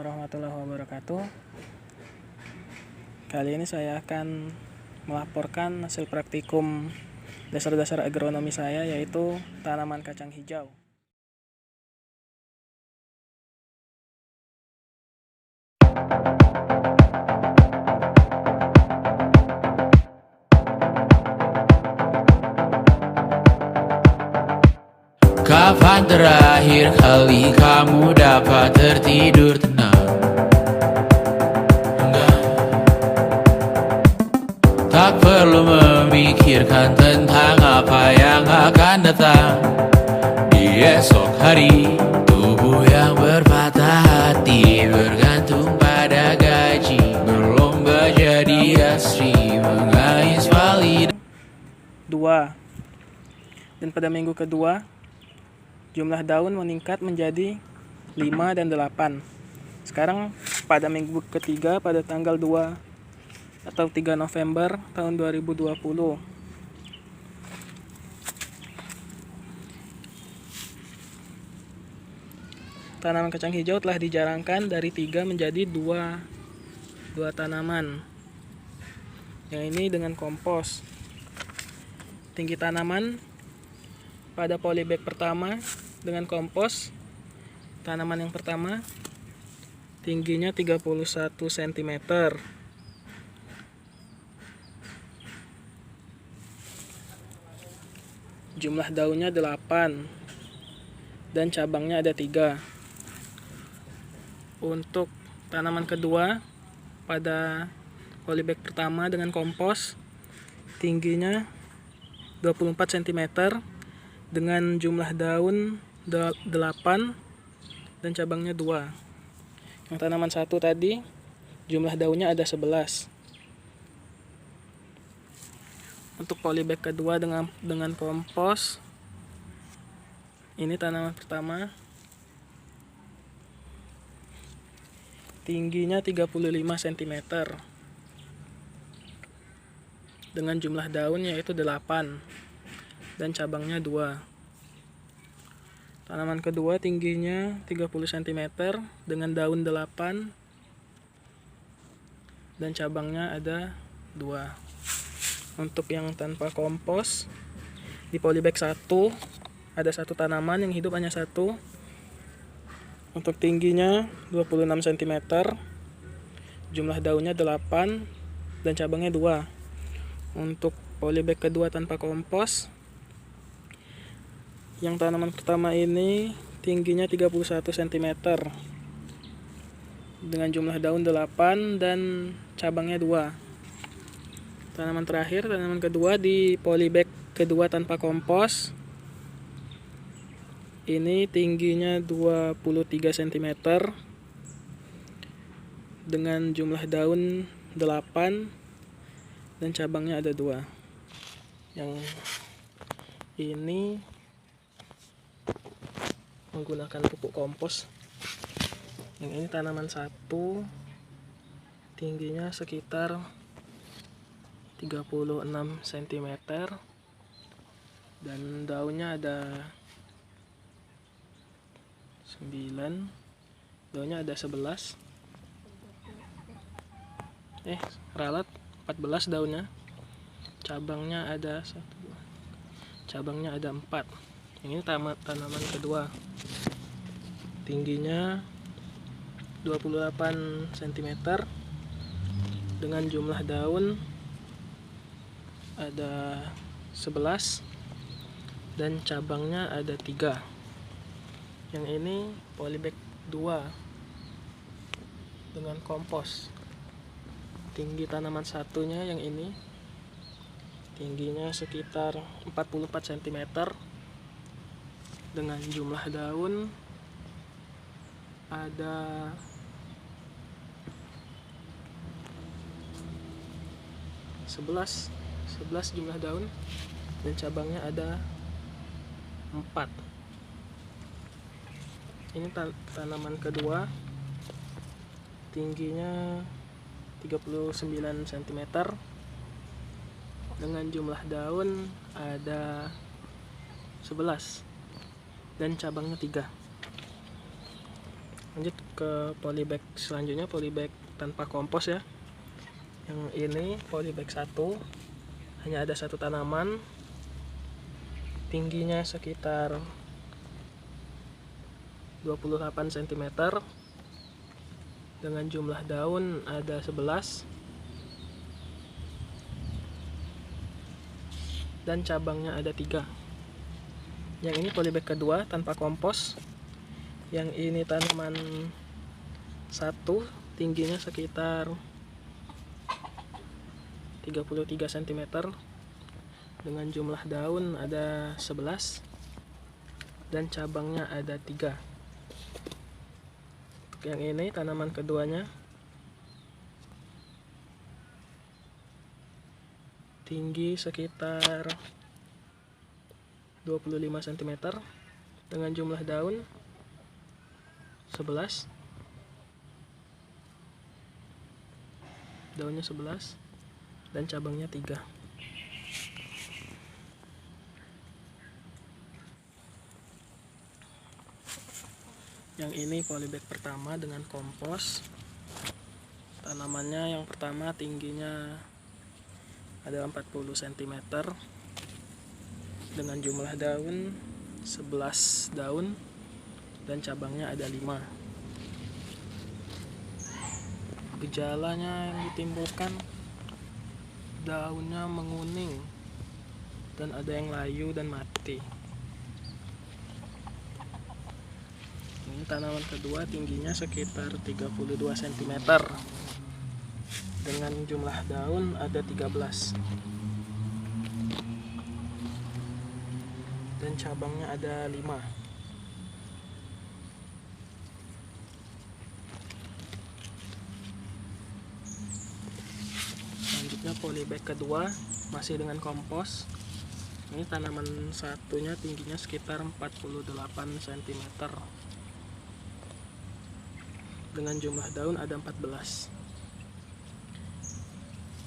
warahmatullahi wabarakatuh. Kali ini saya akan melaporkan hasil praktikum dasar-dasar agronomi saya, yaitu tanaman kacang hijau. Kapan terakhir kali kamu dapat tertidur tenang? Tak perlu memikirkan tentang apa yang akan datang di esok hari. Tubuh yang berpatah hati bergantung pada gaji, berlomba jadi asri, mengais valid 2. Dan pada minggu kedua, jumlah daun meningkat menjadi 5 dan 8. Sekarang pada minggu ketiga pada tanggal 2 atau 3 November tahun 2020. Tanaman kacang hijau telah dijarangkan dari 3 menjadi 2 tanaman. Yang ini dengan kompos. Tinggi tanaman pada polybag pertama dengan kompos, tanaman yang pertama tingginya 31 cm. Jumlah daunnya 8 dan cabangnya ada 3. Untuk tanaman kedua pada polybag pertama dengan kompos, tingginya 24 cm dengan jumlah daun 8 dan cabangnya 2. Yang tanaman satu tadi jumlah daunnya ada 11. Untuk polybag kedua dengan kompos, ini tanaman pertama tingginya 35 cm dengan jumlah daun yaitu 8 dan cabangnya 2. Tanaman kedua tingginya 30 cm dengan daun 8 dan cabangnya ada 2. Untuk yang tanpa kompos, di polybag 1 ada satu tanaman yang hidup hanya satu. Untuk tingginya 26 cm, jumlah daunnya 8 dan cabangnya 2. Untuk polybag kedua tanpa kompos, yang tanaman pertama ini tingginya 31 cm dengan jumlah daun 8 dan cabangnya 2. Tanaman terakhir, tanaman kedua di polybag kedua tanpa kompos, ini tingginya 23 cm dengan jumlah daun 8 dan cabangnya ada 2. Yang ini menggunakan pupuk kompos. Yang ini tanaman satu, tingginya sekitar 36 cm dan daunnya ada 9, daunnya ada 11, ralat 14 daunnya, cabangnya ada 1, cabangnya ada 4. Yang ini tanaman kedua, tingginya 28 cm dengan jumlah daun ada 11 dan cabangnya ada 3. Yang ini polybag 2 dengan kompos. Tinggi tanaman satunya yang ini tingginya sekitar 44 cm dengan jumlah daun ada 11 jumlah daun dan cabangnya ada 4. Ini tanaman kedua, tingginya 39 cm dengan jumlah daun ada 11 dan cabangnya 3. Lanjut ke polybag selanjutnya, polybag tanpa kompos ya. Yang ini polybag 1, hanya ada satu tanaman, tingginya sekitar 28 cm, dengan jumlah daun ada 11 dan cabangnya ada 3. Yang ini polybag kedua tanpa kompos. Yang ini tanaman 1, tingginya sekitar 33 cm, dengan jumlah daun ada 11 dan cabangnya ada 3. Untuk yang ini tanaman keduanya, tinggi sekitar 25 cm, dengan jumlah daun 11, daunnya 11 dan cabangnya 3. Yang ini polybag pertama dengan kompos. Tanamannya yang pertama tingginya ada 40 cm, dengan jumlah daun 11 daun dan cabangnya ada 5. Gejalanya yang ditimbulkan, daunnya menguning dan ada yang layu dan mati. Ini tanaman kedua, tingginya sekitar 32 cm, dengan jumlah daun ada 13 dan cabangnya ada 5. Selanjutnya polybag kedua, masih dengan kompos. Ini tanaman satunya tingginya sekitar 48 cm, dengan jumlah daun ada 14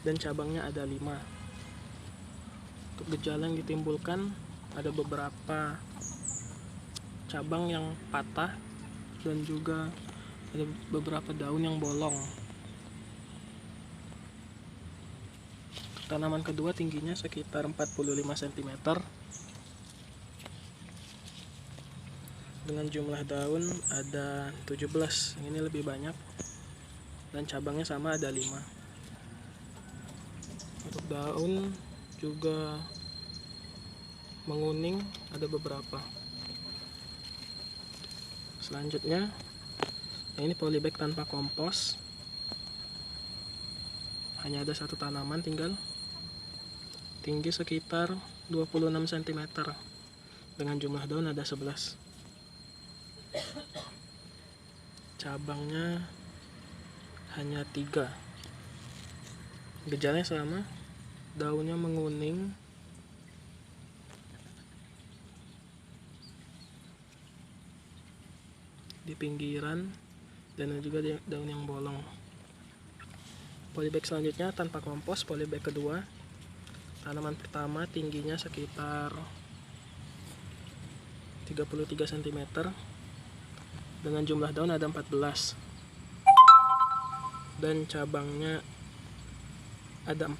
dan cabangnya ada 5. Untuk gejala yang ditimbulkan, ada beberapa cabang yang patah dan juga ada beberapa daun yang bolong. Tanaman kedua tingginya sekitar 45 cm, dengan jumlah daun ada 17, ini lebih banyak, dan cabangnya sama ada 5. Untuk daun juga menguning, ada beberapa. Selanjutnya ini polybag tanpa kompos, hanya ada satu tanaman tinggal, tinggi sekitar 26 cm, dengan jumlah daun ada 11. Cabangnya hanya 3. Gejalanya sama, daunnya menguning, di pinggiran, dan juga daun yang bolong. Polybag selanjutnya tanpa kompos, polybag kedua. Tanaman pertama tingginya sekitar 33 cm, dengan jumlah daun ada 14 dan cabangnya ada 4.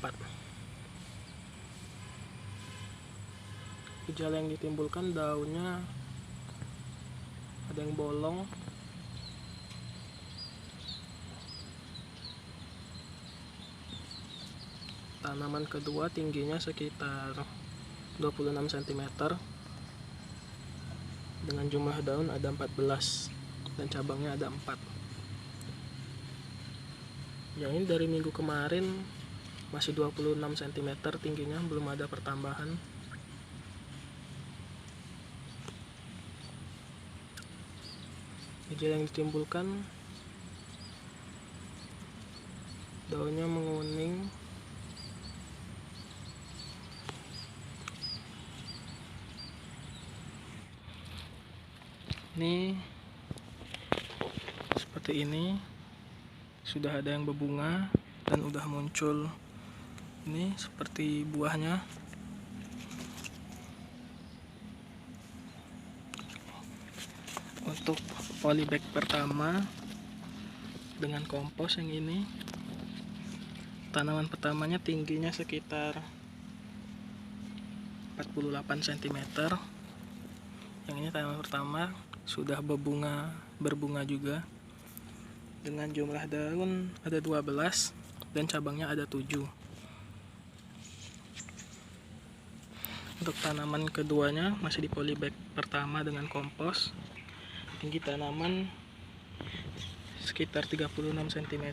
Gejala yang ditimbulkan, daunnya ada yang bolong, tanaman kedua tingginya sekitar 26 cm, dengan jumlah daun ada 14 dan cabangnya ada 4. Yang ini dari minggu kemarin masih 26 cm tingginya, belum ada pertambahan. Gejala yang ditimbulkan, daunnya menguning, ini seperti ini, sudah ada yang berbunga dan udah muncul ini seperti buahnya. Untuk polybag pertama dengan kompos. Yang ini tanaman pertamanya tingginya sekitar 48 cm. Yang ini tanaman pertama sudah berbunga juga dengan jumlah daun ada 12 dan cabangnya ada 7. Untuk tanaman keduanya masih di polybag pertama dengan kompos. Tinggi tanaman sekitar 36 cm.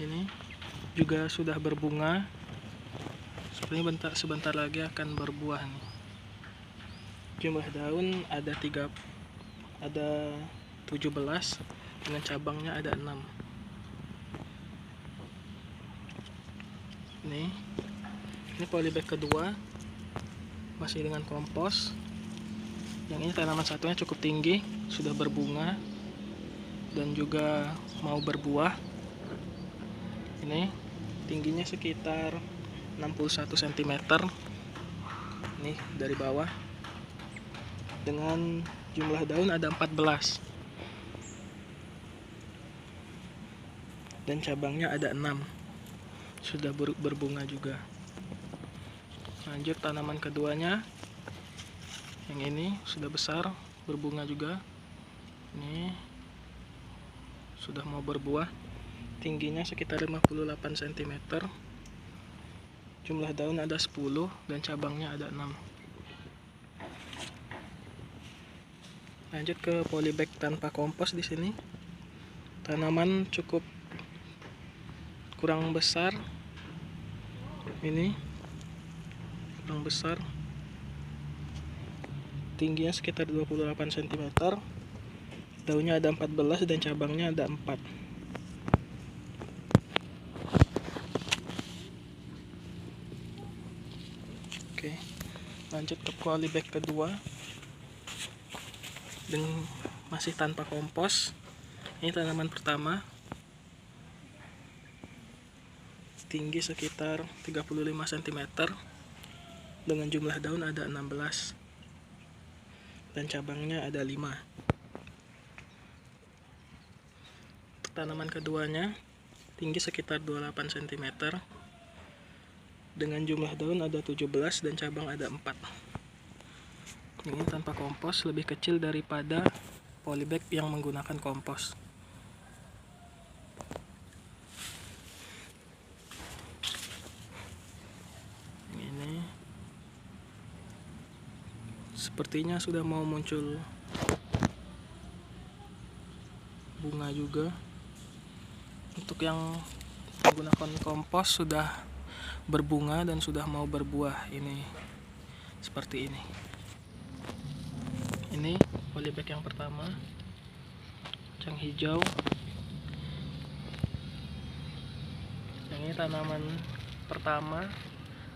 Ini juga sudah berbunga. Sepertinya sebentar lagi akan berbuah nih. Jumlah daun ada 17 dengan cabangnya ada 6. Ini polybag kedua masih dengan kompos. Yang ini tanaman satunya cukup tinggi, sudah berbunga dan juga mau berbuah. Ini tingginya sekitar 61 cm. Ini dari bawah. Dengan jumlah daun ada 14. Dan cabangnya ada 6. Sudah berbunga juga. Lanjut tanaman keduanya. Yang ini sudah besar, berbunga juga. Ini sudah mau berbuah. Tingginya sekitar 58 cm. Jumlah daun ada 10 dan cabangnya ada 6. Lanjut ke polybag tanpa kompos di sini. Tanaman cukup kurang besar. Ini kurang besar. Tingginya sekitar 28 cm. Daunnya ada 14 dan cabangnya ada 4. Oke, lanjut ke polybag kedua dengan masih tanpa kompos. Ini tanaman pertama, tinggi sekitar 35 cm dengan jumlah daun ada 16 dan cabangnya ada 5. Untuk tanaman keduanya tinggi sekitar 28 cm dengan jumlah daun ada 17 dan cabang ada 4. Ini tanpa kompos, lebih kecil daripada polybag yang menggunakan kompos. Ini sepertinya sudah mau muncul bunga juga. Untuk yang menggunakan kompos sudah berbunga dan sudah mau berbuah. Ini seperti ini. Ini polybag yang pertama, kacang hijau. Yang ini tanaman pertama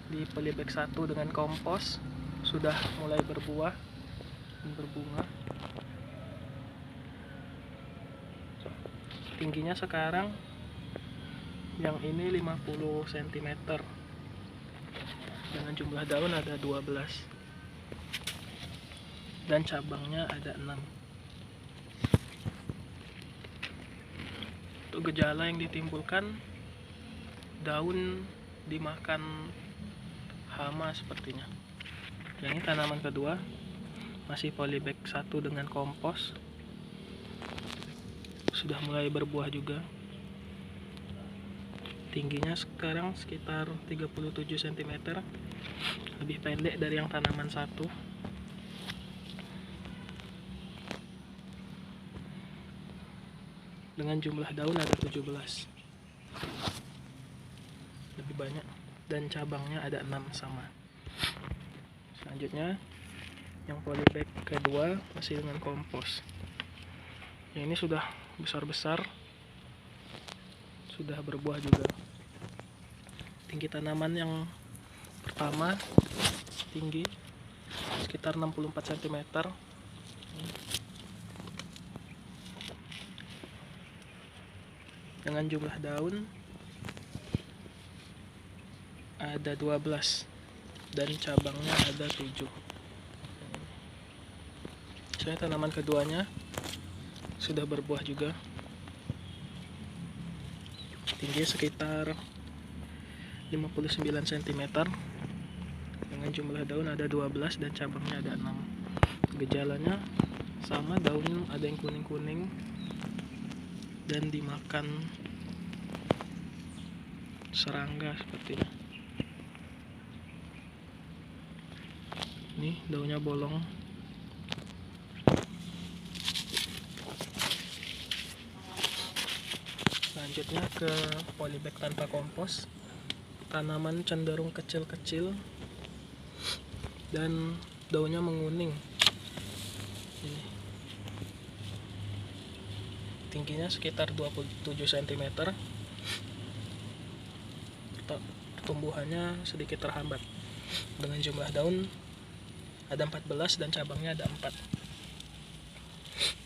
di polybag 1 dengan kompos, sudah mulai berbuah dan berbunga. Tingginya sekarang yang ini 50 cm dengan jumlah daun ada 12 dan cabangnya ada 6. Untuk gejala yang ditimbulkan, daun dimakan hama sepertinya. Yang ini tanaman kedua, masih polybag 1 dengan kompos, sudah mulai berbuah juga. Tingginya sekarang sekitar 37 cm, lebih pendek dari yang tanaman 1. Dengan jumlah daun ada 17, lebih banyak, dan cabangnya ada 6 sama. Selanjutnya yang polybag kedua masih dengan kompos. Yang ini sudah besar-besar, sudah berbuah juga. Tinggi tanaman yang pertama tinggi sekitar 64 cm. Dengan jumlah daun ada 12 dan cabangnya ada 7. Saya tanaman keduanya sudah berbuah juga. tinggi sekitar 59 cm, dengan jumlah daun ada 12 dan cabangnya ada 6. Gejalanya sama, daun ada yang kuning-kuning dan dimakan serangga seperti ini. Nih daunnya bolong. Selanjutnya ke polybag tanpa kompos. Tanaman cenderung kecil-kecil dan daunnya menguning. Ini tingginya sekitar 27 cm. Pertumbuhannya sedikit terhambat, dengan jumlah daun ada 14 dan cabangnya ada 4.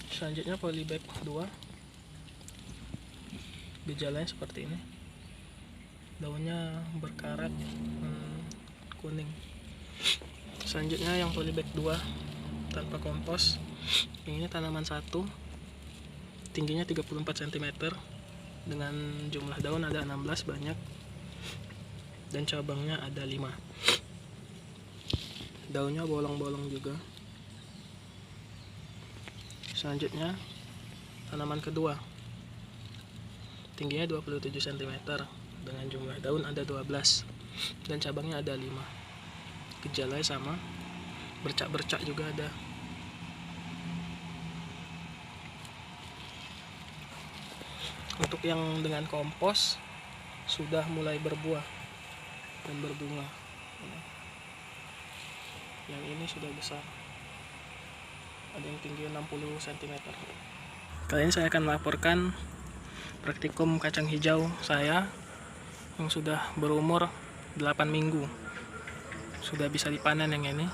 Selanjutnya polybag 2. Gejalanya seperti ini, daunnya berkarat kuning. Selanjutnya yang polybag 2 tanpa kompos, ini tanaman satu, tingginya 34 cm, dengan jumlah daun ada 16 banyak dan cabangnya ada 5. Daunnya bolong-bolong juga. Selanjutnya tanaman kedua, tingginya 27 cm, dengan jumlah daun ada 12 dan cabangnya ada 5. Gejalanya sama, bercak-bercak juga ada. Untuk yang dengan kompos sudah mulai berbuah dan berbunga. Yang ini sudah besar, ada yang tinggi 60 cm. Kali ini saya akan melaporkan praktikum kacang hijau saya yang sudah berumur 8 minggu. Sudah bisa dipanen yang ini.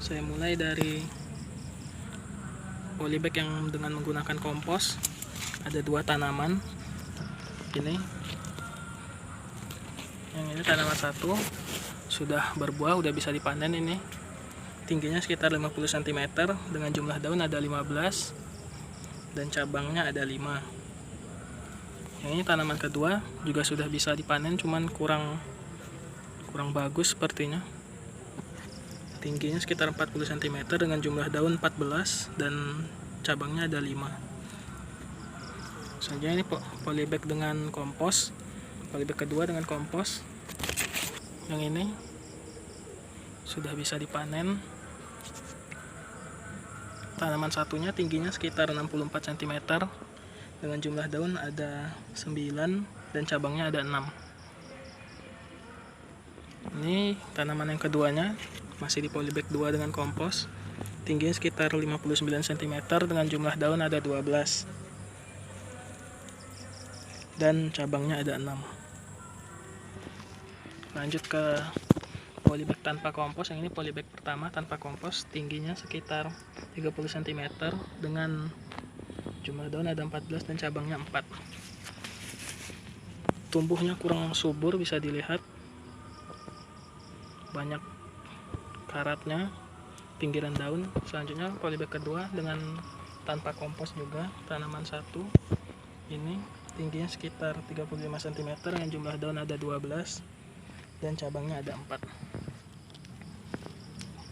Saya mulai dari polybag yang dengan menggunakan kompos. Ada 2 tanaman. Ini yang ini tanaman satu sudah berbuah, udah bisa dipanen. Ini tingginya sekitar 50 cm, dengan jumlah daun ada 15 dan cabangnya ada 5. Yang ini tanaman kedua juga sudah bisa dipanen, cuman kurang bagus sepertinya. Tingginya sekitar 40 cm, dengan jumlah daun 14 dan cabangnya ada 5. Selanjutnya ini polybag dengan kompos, polybag kedua dengan kompos. Yang ini sudah bisa dipanen. Tanaman satunya tingginya sekitar 64 cm, dengan jumlah daun ada 9 dan cabangnya ada 6. Ini tanaman yang keduanya, masih di polybag 2 dengan kompos, tingginya sekitar 59 cm, dengan jumlah daun ada 12 dan cabangnya ada 6. Lanjut ke polybag tanpa kompos. Yang ini polybag pertama tanpa kompos, tingginya sekitar 30 cm, dengan jumlah daun ada 14 dan cabangnya 4. Tumbuhnya kurang subur, bisa dilihat banyak karatnya pinggiran daun. Selanjutnya polybag kedua dengan tanpa kompos juga, tanaman satu. Ini tingginya sekitar 35 cm, dengan jumlah daun ada 12 dan cabangnya ada 4.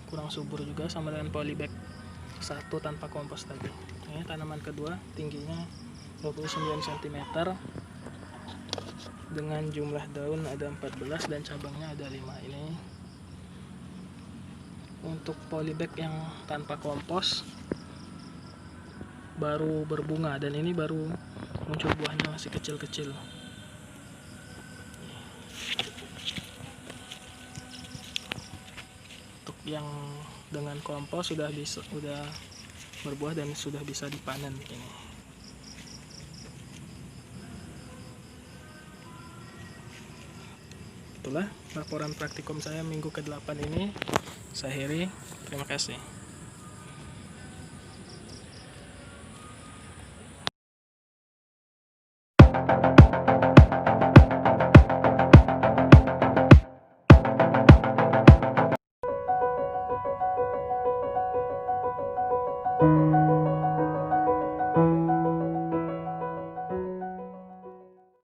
Kurang subur juga sama dengan polybag 1 tanpa kompos tadi. Ini tanaman kedua, tingginya 29 cm, dengan jumlah daun ada 14 dan cabangnya ada 5. Ini untuk polybag yang tanpa kompos baru berbunga, dan ini baru muncul buahnya, masih kecil-kecil. Untuk yang dengan kompos sudah berbuah dan sudah bisa dipanen ini. Itulah laporan praktikum saya minggu ke-8 ini. Saya akhiri, terima kasih.